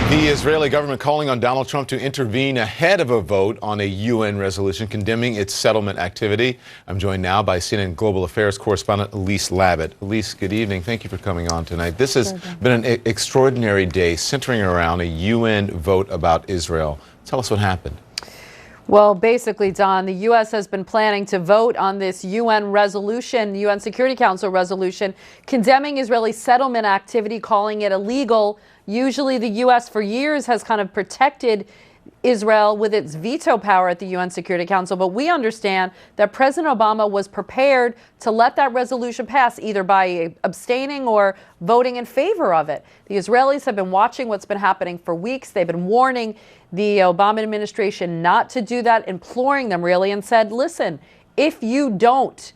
The Israeli government calling on Donald Trump to intervene ahead of a vote on a UN resolution condemning its settlement activity. I'm joined now by CNN Global Affairs correspondent Elise Labott. Elise, good evening. Thank you for coming on tonight. This has been an extraordinary day centering around a UN vote about Israel. Tell us what happened. Well, basically, Don, the U.S. has been planning to vote on this UN resolution, UN Security Council resolution, condemning Israeli settlement activity, calling it illegal. Usually the U.S. for years has kind of protected Israel with its veto power at the UN Security Council, but we understand that President Obama was prepared to let that resolution pass either by abstaining or voting in favor of it. The Israelis have been watching what's been happening for weeks. They've been warning the Obama administration not to do that, imploring them really, and said, listen, if you don't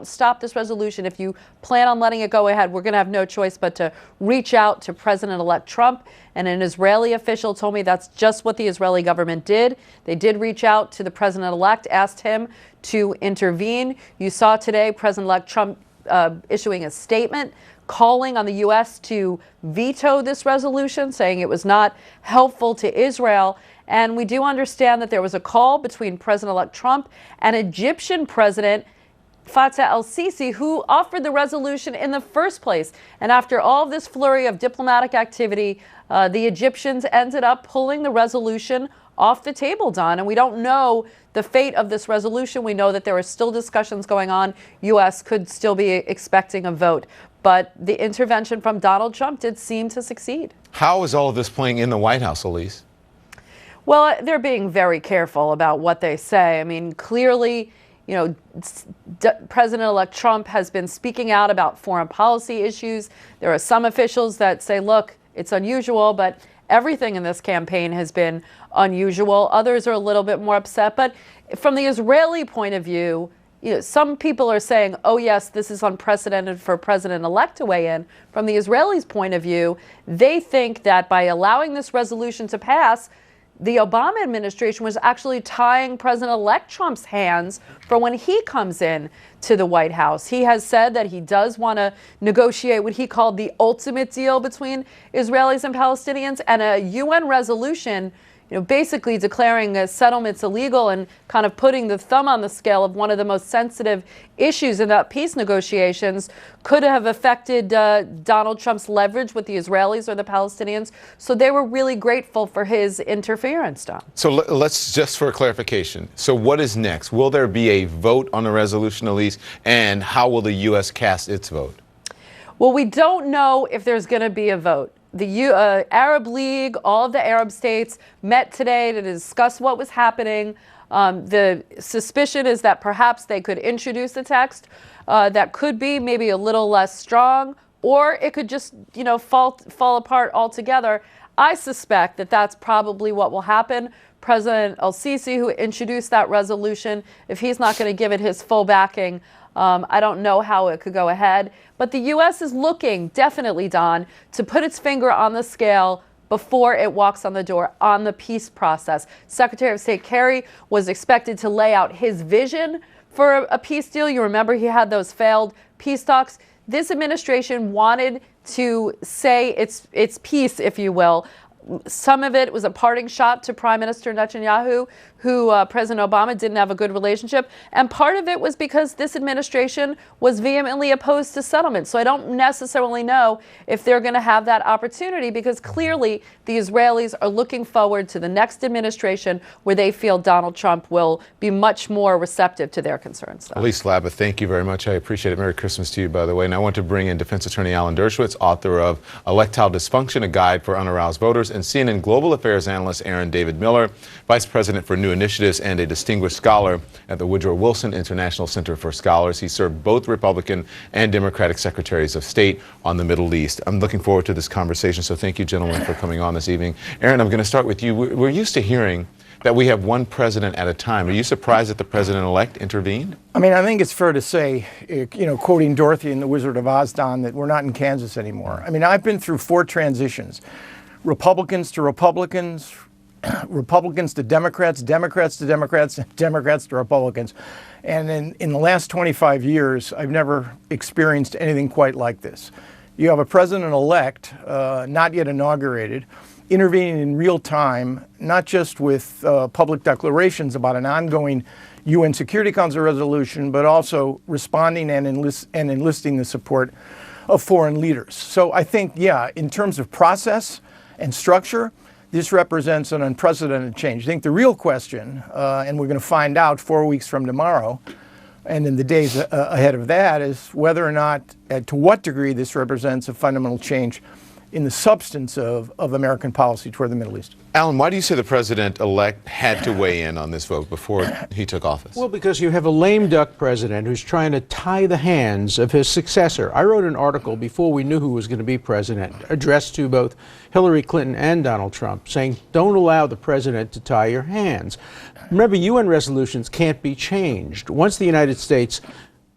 stop this resolution, if you plan on letting it go ahead, we're going to have no choice but to reach out to President-elect Trump. And an Israeli official told me that's just what the Israeli government did. They did reach out to the president-elect, asked him to intervene. You saw today President-elect Trump issuing a statement calling on the U.S. to veto this resolution, saying it was not helpful to Israel. And we do understand that there was a call between President-elect Trump and Egyptian President Fattah el-Sisi, who offered the resolution in the first place. And after all of this flurry of diplomatic activity, the Egyptians ended up pulling the resolution off the table, Don. And we don't know the fate of this resolution. We know that there are still discussions going on. U.S. could still be expecting a vote. But the intervention from Donald Trump did seem to succeed. How is all of this playing in the White House, Elise? Well, they're being very careful about what they say. I mean, clearly, you know, President-elect Trump has been speaking out about foreign policy issues. There are some officials that say, look, it's unusual, but everything in this campaign has been unusual. Others are a little bit more upset. But from the Israeli point of view, you know, some people are saying, oh, yes, this is unprecedented for President-elect to weigh in. From the Israelis' point of view, they think that by allowing this resolution to pass, the Obama administration was actually tying President-elect Trump's hands for when he comes in to the White House. He has said that he does want to negotiate what he called the ultimate deal between Israelis and Palestinians, and a UN resolution, you know, basically declaring settlements illegal and kind of putting the thumb on the scale of one of the most sensitive issues in that peace negotiations could have affected Donald Trump's leverage with the Israelis or the Palestinians. So they were really grateful for his interference, Don. So let's just for a clarification. So what is next? Will there be a vote on the resolution, Elise? And how will the U.S. cast its vote? Well, we don't know if there's going to be a vote. The Arab League, all of the Arab states met today to discuss what was happening. The suspicion is that perhaps they could introduce a text that could be maybe a little less strong, or it could just, you know, fall apart altogether. I suspect that that's probably what will happen. President el-Sisi, who introduced that resolution, if he's not going to give it his full backing, I don't know how it could go ahead. But the U.S. is looking, definitely, Don, to put its finger on the scale before it walks on the door on the peace process. Secretary of State Kerry was expected to lay out his vision for a peace deal. You remember he had those failed peace talks. This administration wanted to say its piece, if you will. Some of it was a parting shot to Prime Minister Netanyahu, who President Obama didn't have a good relationship. And part of it was because this administration was vehemently opposed to settlement. So I don't necessarily know if they're going to have that opportunity, because clearly the Israelis are looking forward to the next administration where they feel Donald Trump will be much more receptive to their concerns. Elise Labott, thank you very much. I appreciate it. Merry Christmas to you, by the way. And I want to bring in Defense Attorney Alan Dershowitz, author of Electoral Dysfunction, a guide for unaroused voters, and CNN Global Affairs analyst Aaron David Miller, Vice President for New Initiatives and a distinguished scholar at the Woodrow Wilson International Center for Scholars. He served both Republican and Democratic Secretaries of State on the Middle East. I'm looking forward to this conversation, so thank you, gentlemen, for coming on this evening. Aaron, I'm going to start with you. We're used to hearing that we have one president at a time. Are you surprised that the president-elect intervened? I mean, I think it's fair to say, you know, quoting Dorothy in The Wizard of Oz, Don, that we're not in Kansas anymore. I mean, I've been through 4 transitions. Republicans to Republicans, Republicans to Democrats, Democrats to Democrats, Democrats to Republicans. And in the last 25 years, I've never experienced anything quite like this. You have a president-elect, not yet inaugurated, intervening in real time, not just with public declarations about an ongoing UN Security Council resolution, but also responding and enlisting the support of foreign leaders. So I think, yeah, in terms of process and structure, this represents an unprecedented change. I think the real question, and we're going to find out 4 weeks from tomorrow, and in the days ahead of that, is whether or not, to what degree this represents a fundamental change in the substance of American policy toward the Middle East. Alan, why do you say the president-elect had to weigh in on this vote before he took office? Well, because you have a lame duck president who's trying to tie the hands of his successor. I wrote an article before we knew who was going to be president, addressed to both Hillary Clinton and Donald Trump, saying, don't allow the president to tie your hands. Remember, UN resolutions can't be changed. Once the United States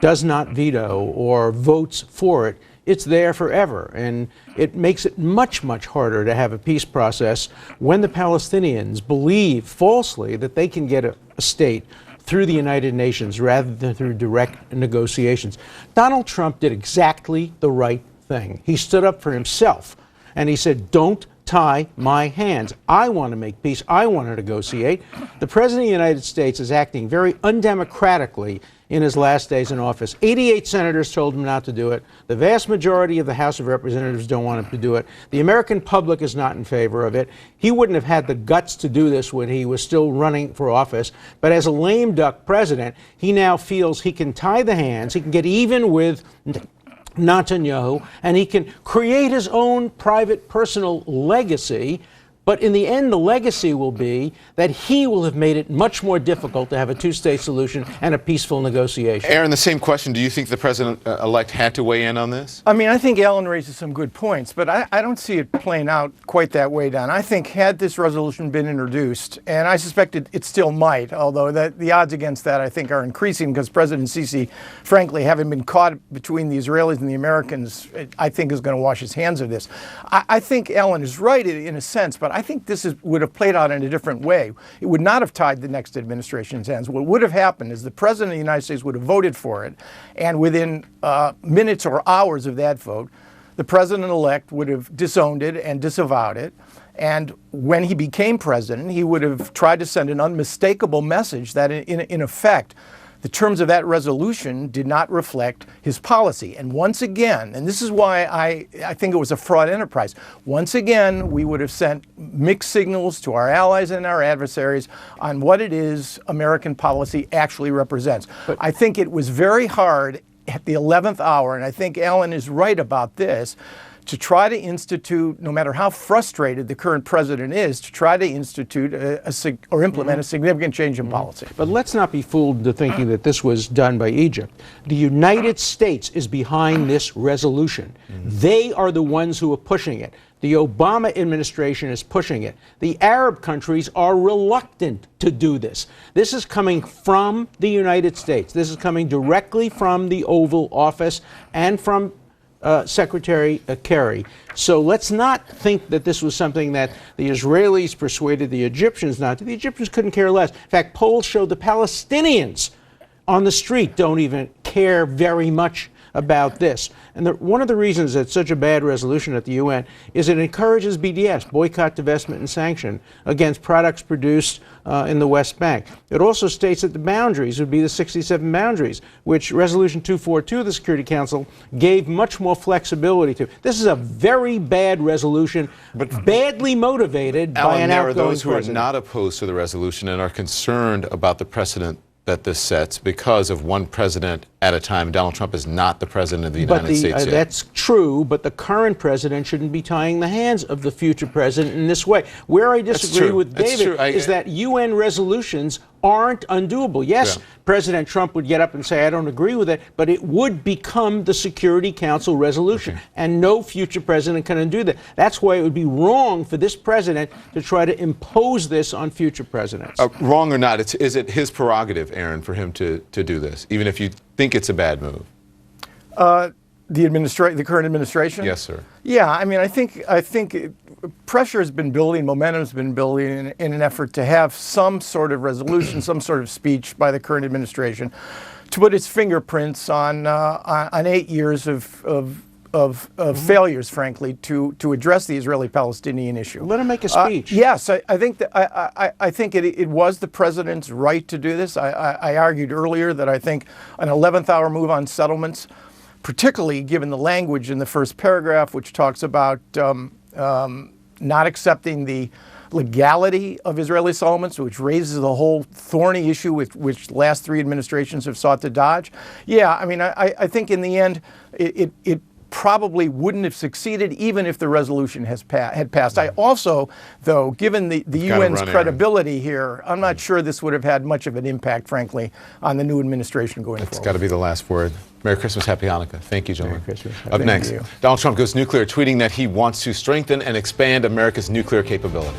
does not veto or votes for it, it's there forever, and it makes it much, much harder to have a peace process when the Palestinians believe falsely that they can get a state through the United Nations rather than through direct negotiations. Donald Trump did exactly the right thing. He stood up for himself, and he said, don't tie my hands. I want to make peace. I want to negotiate. The President of the United States is acting very undemocratically in his last days in office. 88 senators told him not to do it. The vast majority of the House of Representatives don't want him to do it. The American public is not in favor of it. He wouldn't have had the guts to do this when he was still running for office. But as a lame duck president, he now feels he can tie the hands, he can get even with Netanyahu, and he can create his own private, personal legacy. But in the end, the legacy will be that he will have made it much more difficult to have a two-state solution and a peaceful negotiation. Aaron, the same question. Do you think the president-elect had to weigh in on this? I mean, I think Alan raises some good points, but I don't see it playing out quite that way, Don. I think had this resolution been introduced, and I suspect it still might, although the odds against that I think are increasing because President Sisi, frankly, having been caught between the Israelis and the Americans, I think is going to wash his hands of this. I think Alan is right in a sense, but I think this would have played out in a different way. It would not have tied the next administration's hands. What would have happened is the President of the United States would have voted for it, and within minutes or hours of that vote, the President-elect would have disowned it and disavowed it. And when he became president, he would have tried to send an unmistakable message that, in effect, the terms of that resolution did not reflect his policy. And once again, and this is why I think it was a fraud enterprise, once again, we would have sent mixed signals to our allies and our adversaries on what it is American policy actually represents. But I think it was very hard at the 11th hour, and I think Alan is right about this, to try to institute, no matter how frustrated the current president is, to try to institute or implement a significant change in policy. But let's not be fooled into thinking that this was done by Egypt. The United States is behind this resolution. They are the ones who are pushing it. The Obama administration is pushing it. The Arab countries are reluctant to do this. This is coming from the United States. This is coming directly from the Oval Office and from Secretary Kerry. So let's not think that this was something that the Israelis persuaded the Egyptians not to. The Egyptians couldn't care less. In fact, polls showed the Palestinians on the street don't even care very much about this. And one of the reasons it's such a bad resolution at the UN is it encourages BDS, boycott, divestment, and sanction, against products produced in the West Bank. It also states that the boundaries would be the 67 boundaries, which Resolution 242 of the Security Council gave much more flexibility to. This is a very bad resolution, but badly motivated by an outgoing president. There are those who are not opposed to the resolution and are concerned about the precedent that this sets because of one president at a time. Donald Trump is not the president of the United States yet. That's true, but the current president shouldn't be tying the hands of the future president in this way. Where I disagree with David is that UN resolutions aren't undoable. Yes, President Trump would get up and say, I don't agree with it, but it would become the Security Council resolution, and no future president can undo that. That's why it would be wrong for this president to try to impose this on future presidents. Wrong or not, is it his prerogative, Aaron, for him to do this, even if you think it's a bad move? The current administration? Yes, sir. Yeah, I mean, I think pressure has been building, momentum has been building in an effort to have some sort of resolution, some sort of speech by the current administration to put its fingerprints on 8 years of failures, frankly, to address the Israeli-Palestinian issue. Let him make a speech. Yes, I think that I think it was the president's right to do this. I argued earlier that I think an 11th hour move on settlements, particularly given the language in the first paragraph, which talks about not accepting the legality of Israeli settlements, which raises the whole thorny issue which the last three administrations have sought to dodge. Yeah, I mean, I think in the end, it probably wouldn't have succeeded even if the resolution had passed. I also, though, given the UN's credibility here, I'm not sure this would have had much of an impact, frankly, on the new administration going forward. It's got to be the last word. Merry Christmas, Happy Hanukkah. Thank you, gentlemen. Merry Christmas. Up next, Donald Trump goes nuclear, tweeting that he wants to strengthen and expand America's nuclear capability.